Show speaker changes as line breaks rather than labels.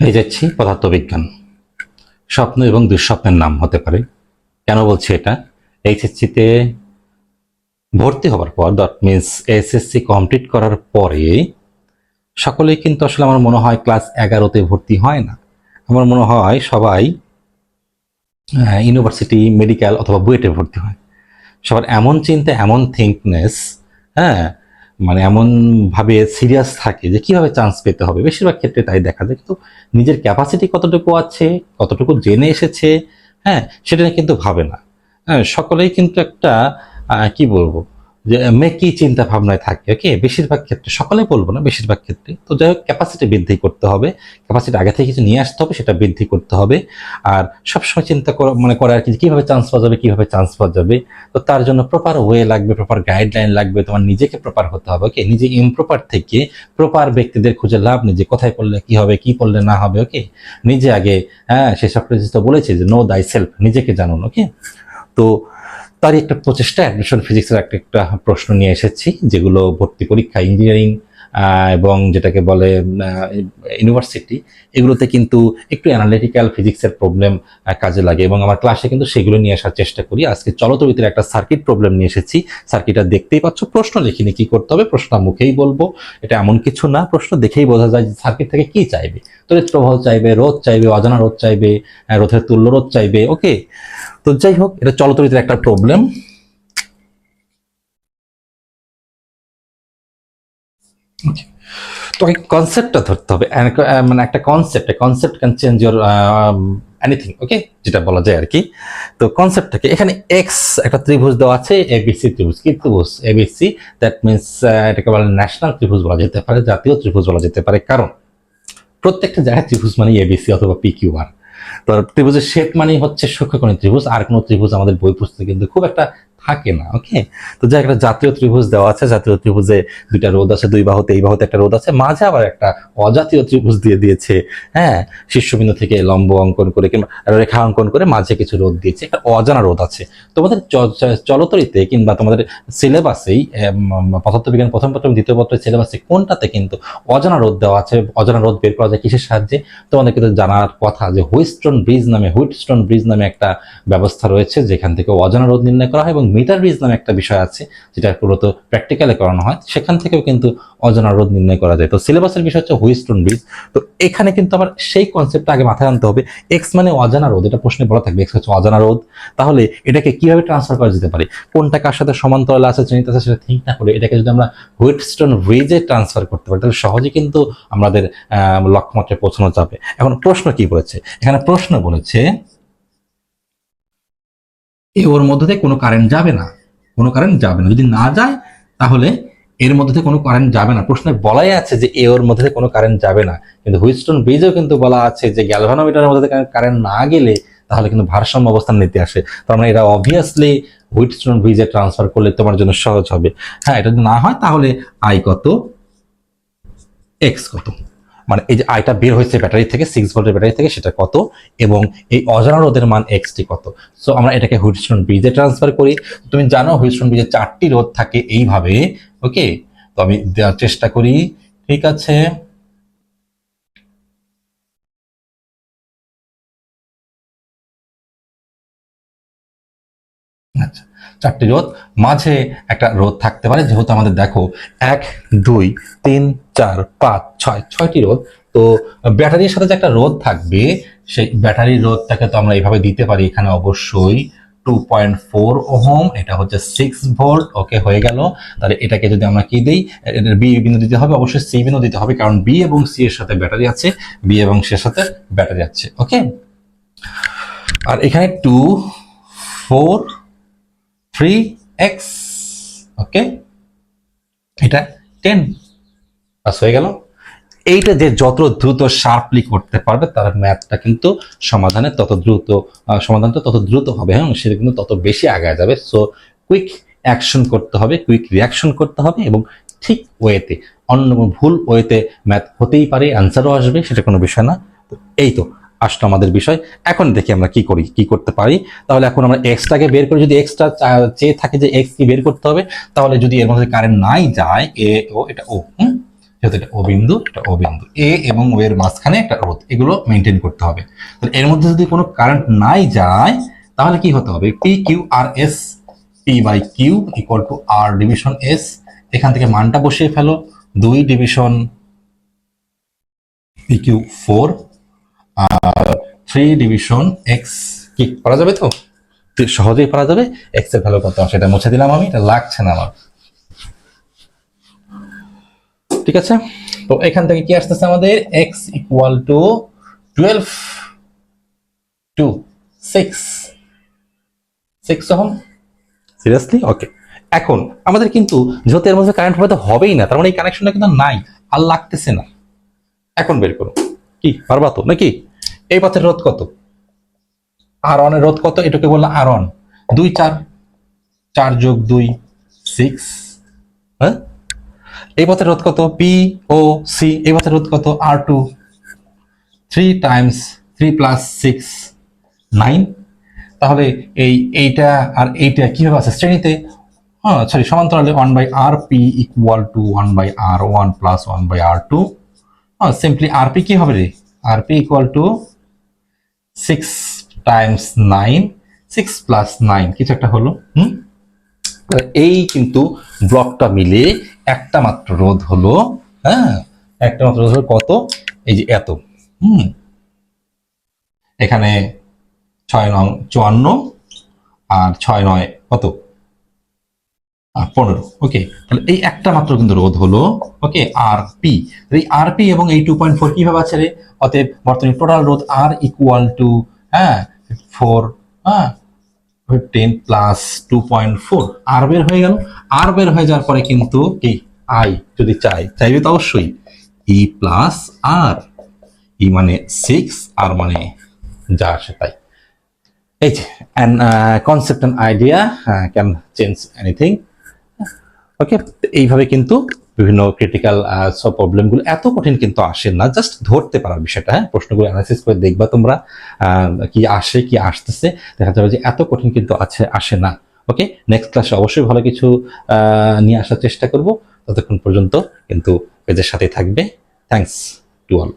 এই যাচ্ছি পদার্থবিজ্ঞান, স্বপ্ন এবং দুঃস্বপ্নের নাম হতে পারে। কেন বলছি এটা? এইচএসসিতে ভর্তি হওয়ার পর, দ্যাট মিনস এসএসসি কমপ্লিট করার পরে সকলেই কিন্তু আসলে আমার মনে হয় ক্লাস 11তে ভর্তি হয় না। আমার মনে হয় সবাই ইউনিভার্সিটি, মেডিকেল অথবা বুয়েটে ভর্তি হয়। সবার এমন চিন্তা, এমন থিঙ্কনেস, হ্যাঁ, মানে এমন ভাবে সিরিয়াস থাকে যে কিভাবে চান্স পেতে হবে। বেশিরভাগ ক্ষেত্রে তাই দেখা যায়। কিন্তু নিজের ক্যাপাসিটি কতটুকু আছে, কতটুকু জেনে এসেছে, হ্যাঁ, সেটা নিয়ে কিন্তু ভাবে না। হ্যাঁ, সকলেই কিন্তু একটা কি বলবো, যে মেকি চিন্তা ভাবনায় থাকে। ওকে, বেশিরভাগ ক্ষেত্রে, সকলে বলবো না, বেশিরভাগ ক্ষেত্রে। তো যাই হোক, ক্যাপাসিটি বৃদ্ধি করতে হবে, ক্যাপাসিটি আগে থেকে কিছু নিয়ে আসতে হবে, সেটা বৃদ্ধি করতে হবে। আর সবসময় চিন্তা করে আর কি, কিভাবে চান্স পাওয়া যাবে, কিভাবে চান্স পাওয়া যাবে। তো তার জন্য প্রপার ওয়ে লাগবে, প্রপার গাইডলাইন লাগবে, তোমার নিজেকে প্রপার হতে হবে। ওকে, নিজে ইমপ্রপার থেকে প্রপার ব্যক্তিদের খুঁজে লাভ নেই, যে কোথায় পড়লে কি হবে, কি পড়লে না হবে। ওকে, নিজে আগে, হ্যাঁ, সে সক্রেটিস তো বলেছে যে নো দাই সেলফ, নিজেকে জানুন। ওকে, তো তারই একটা প্রচেষ্টা, অ্যাডমিশন ফিজিক্সের একটা প্রশ্ন নিয়ে এসেছি, যেগুলো ভর্তি পরীক্ষা, ইঞ্জিনিয়ারিং এবং যেটাকে বলে ইউনিভার্সিটি, এগুলোতে কিন্তু একটু অ্যানালিটিক্যাল ফিজিক্সের প্রবলেম কাজে লাগে, এবং আমার ক্লাসে কিন্তু সেগুলো নিয়ে আসার চেষ্টা করি। আজকে চলতরিতের একটা সার্কিট প্রবলেম নিয়ে এসেছি। সার্কিটটা দেখতেই পাচ্ছ, প্রশ্ন লিখিনি, কি করতে হবে প্রশ্নটা মুখেই বলবো, এটা এমন কিছু না। প্রশ্ন দেখেই বোঝা যায় যে সার্কিট থেকে কি চাইবে। তড়িৎ প্রবাহ চাইবে, রোধ চাইবে, অজানা রোধ চাইবে, রোধের তুল্য রোধ চাইবে। ওকে, তো যাই হোক, এটা চলতরিতের একটা প্রবলেম। তো এই কনসেপ্টটা ধরতে হবে, মানে একটা concept can change your anything. Okay, যেটা বলা যায় আর কি। তো কনসেপ্টটাকে, এখানে এক্স একটা ত্রিভুজ দেওয়া আছে, এবিসি ত্রিভুজ। কি ত্রিভুজ? এবিসি। দ্যাট মিনস এটাকে বলে ন্যাশনাল ত্রিভুজ বলা যেতে পারে, জাতীয় ত্রিভুজ বলা যেতে পারে। কারণ প্রত্যেকটা জায়গায় ত্রিভুজ মানে এবিসি অথবা পিকিউআর। তো ত্রিভুজের শেপ মানেই হচ্ছে সূক্ষ্মকোণী ত্রিভুজ। আর কোনো ত্রিভুজ আমাদের বই পুস্তকে কিন্তু খুব একটা থাকে না। ওকে, তো যাই একটা জাতীয় ত্রিভুজ দেওয়া আছে, জাতীয় ত্রিভুজে দুইটা রোধ আছে, দুই বাহুতে, এই বাহুতে একটা রোধ আছে, মাঝে আবার একটা অজাতীয় ত্রিভুজ দিয়ে দিয়েছে। হ্যাঁ, শীর্ষবিন্দু থেকে লম্ব অঙ্কন করে কিংবা রেখা অঙ্কন করে মাঝে কিছু রোধ দিয়েছে, একটা অজানা রোধ আছে। তোমাদের চলতরিতে কিংবা তোমাদের সিলেবাসেই, পদার্থবিজ্ঞান প্রথম পত্র দ্বিতীয় পত্রের সিলেবাসে কোনটাতে কিন্তু অজানা রোধ দেওয়া আছে। অজানা রোধ বের করা যায় কিসের সাহায্যে? তোমাদের কিন্তু জানার কথা যে হুইটস্টোন ব্রিজ নামে একটা ব্যবস্থা রয়েছে, যেখান থেকে অজানা রোধ নির্ণয় করা হয়, এবং মিটার ব্রিজ নামে একটা বিষয় আছে, যেটা মূলত প্র্যাকটিক্যালে করানো হয়, সেখান থেকেও কিন্তু অজানা রোধ নির্ণয় করা যায়। তো সিলেবাসের বিষয় হচ্ছে হুইটস্টোন ব্রিজ। তো এখানে কিন্তু আবার সেই কনসেপ্টটা আগে মাথায় আনতে হবে। এক্স মানে অজানা রোধ, এটা প্রশ্নে বলা থাকবে, এক্স হচ্ছে অজানা রোধ। তাহলে এটাকে কিভাবে ট্রান্সফার করা যেতে পারে? কোনটা কার সাথে সমান্তরালে আছে, শ্রেণীতে আছে, সেটা ঠিক না করে এটাকে যদি আমরা হুইটস্টোন ব্রিজে ট্রান্সফার করতে পারি, তাহলে সহজে কিন্তু আমাদের লক্ষ্যমাত্রায় পৌঁছানো যাবে। এখন প্রশ্ন কি বলেছে? এখানে প্রশ্ন বলেছে ওর মধ্যে থেকে কোনো কারেন্ট যাবে না, কোনো কারেন্ট যাবে না। যদি না যায় তাহলে এর মধ্যে থেকে কোনো কারেন্ট যাবে না। প্রশ্নে বলাই আছে যে ওর মধ্যে থেকে কোনো কারেন্ট যাবে না, কিন্তু হুইটস্টোন ব্রিজেও কিন্তু বলা আছে যে গ্যালভানোমিটারের মধ্যে থেকে কারেন্ট না গেলে তাহলে কিন্তু ভারসাম্য অবস্থান নিতে আসে। তার মানে এটা অবভিয়াসলি হুইটস্টোন ব্রিজে ট্রান্সফার করলে তোমার জন্য সহজ হবে। হ্যাঁ, এটা যদি না হয় তাহলে আই কত, এক্স কত, মানে এই যে আইটা বের হয়েছে ব্যাটারি থেকে, 6 ভোল্টের ব্যাটারি থেকে, সেটা কত, এবং এই অজানা রোধের মান এক্স টি কত। সো আমরা এটাকে হুইটস্টোন ব্রিজে ট্রান্সফার করি। তুমি জানো হুইটস্টোন ব্রিজে 4টি রোধ থাকে এইভাবে। ওকে, তো আমি দেওয়ার চেষ্টা করি। ঠিক আছে, আচ্ছা, 4টি রোধ, মাঝে একটা রোধ থাকতে পারে, যেহেতু আমাদের দেখো 1 2 3 4 5 6 6টি রোধ। তো ব্যাটারির সাথে যে একটা রোধ থাকবে, সেই ব্যাটারির রোধটাকে তো আমরা এইভাবে দিতে পারি। এখানে অবশ্যই 2.4 ওহম, এটা হচ্ছে 6 ভোল্ট। ওকে, হয়ে গেল। তাহলে এটাকে যদি আমরা কি দিই, বি বিন্দু দিতে হবে, অবশ্যই সি বিন্দু দিতে হবে, কারণ বি এবং সি এর সাথে ব্যাটারি আছে, বি এবং সি এর সাথে ব্যাটারি আছে। ওকে, আর এখানে 2 4 3 এক্স। ওকে, এটা 10 পাস হয়ে গেল। এইটা যে যত দ্রুত শার্পলি করতে পারবে, তার ম্যাথটা কিন্তু সমাধানটা তত দ্রুত হবে। হ্যাঁ, সেটা কিন্তু তত বেশি আগায় যাবে। সো কুইক অ্যাকশন করতে হবে, কুইক রিয়াকশন করতে হবে, এবং ঠিক ওয়েতে, অন্য ভুল ওয়েতে ম্যাথ হতেই পারে, অ্যান্সারও আসবে, সেটা কোনো বিষয় না। তো এই তো আসলো আমাদের বিষয়। এখন দেখি আমরা কি করি, কি করতে পারি। তাহলে এখন আমরা এক্সটাকে বের করি। যদি এক্সটা চেয়ে থাকে যে এক্স কি বের করতে হবে, তাহলে যদি এর মধ্যে কারেন্ট নাই যায়, এ ও, এটা ও, যেহেতু এটা ও বিন্দু, এটা ও বিন্দু, এ এবং ও এর মাঝখানে একটা রোধ, এগুলো মেনটেন করতে হবে। তাহলে এর মধ্যে যদি কোনো কারেন্ট নাই যায় তাহলে কি হতে হবে, P Q R S, P by Q equal to R division S. এখান থেকে মানটা বসিয়ে ফেলো, 2 ডিভিশন পি কিউ 4 আর 3 ডিভিশন এক্স, কি করা যাবে তো? সহজেই পারা যাবে। এক্স এর ভ্যালু কত সেটা মুছে দিলাম আমি, এটা লাগছে না আমার। ঠিক আছে, তো এখান থেকে কি আসতেছে আমাদের, x equal to 12 to 6 ohm. Seriously? Okay. এখন আমাদের কিন্তু যেহেতু এর মধ্যে কারেন্ট হয়তো হবেই না, তার মানে এই কানেকশনটা কিন্তু নাই, আর লাগতেছে না। এখন বের করো, কি পারবা তো নাকি? এই পথের রোধ কত, আর অনের রোধ কত, এটাকে বললাম আর অন, 2 4, 4 যোগ 2 6। হ্যাঁ, এই পথের রোধ কত, পি ও সি, এই পথের রোধ কত, আর টু, 3 টাইমস 3 প্লাস 6 9। তাহলে এইটা আর এইটা কিভাবে আছে শ্রেণীতে, হ্যাঁ সরি সমান্তরালে, 1/r p equal to 1/r1 plus 1/r2। হ্যাঁ সিম্পলি rp কি হবে রে, rp equal to 6 Times 9, 6 plus 9 কিছু একটা হলো। এই কিন্তু ব্লকটা মিলে একটা মাত্র রোধ হলো। হ্যাঁ, একটা মাত্র রোধ হলো কত, এই যে এত। এখানে 6 নং 54 আর 6 9 কত, 15। ওকে, তাহলে এই একটা মাত্র কিন্তু রোধ হলো। ওকে, আর পি, এই আর পি এবং এই 2.4 কিভাবে আছে রে, অতএব বর্তনী টোটাল রোধ আর ইকুয়াল টু, হ্যাঁ 4, হ্যাঁ 15 প্লাস 2.4, আর বের হয়ে গেল। আর বের হয়ে যাওয়ার পরে কিন্তু কি, আই যদি চাইবে তো অবশ্যই ই প্লাস আর, ই মানে 6, আর মানে যা আসে তাই। এই যে concept and idea can change anything. Okay, এইভাবে কিন্তু বিভিন্ন ক্রিটিক্যাল সব প্রবলেমগুলো এত কঠিন কিন্তু আসে না, জাস্ট ধরতে পারার বিষয়টা। হ্যাঁ, প্রশ্নগুলো অ্যানালাইসিস করে দেখবা তোমরা কি আসে কি আসতেছে, দেখা যাবে যে এত কঠিন কিন্তু আসে না। ওকে, নেক্সট ক্লাসে অবশ্যই ভালো কিছু নিয়ে আসার চেষ্টা করব। ততক্ষণ পর্যন্ত কিন্তু পেজের সাথেই থাকবে। Thanks to all.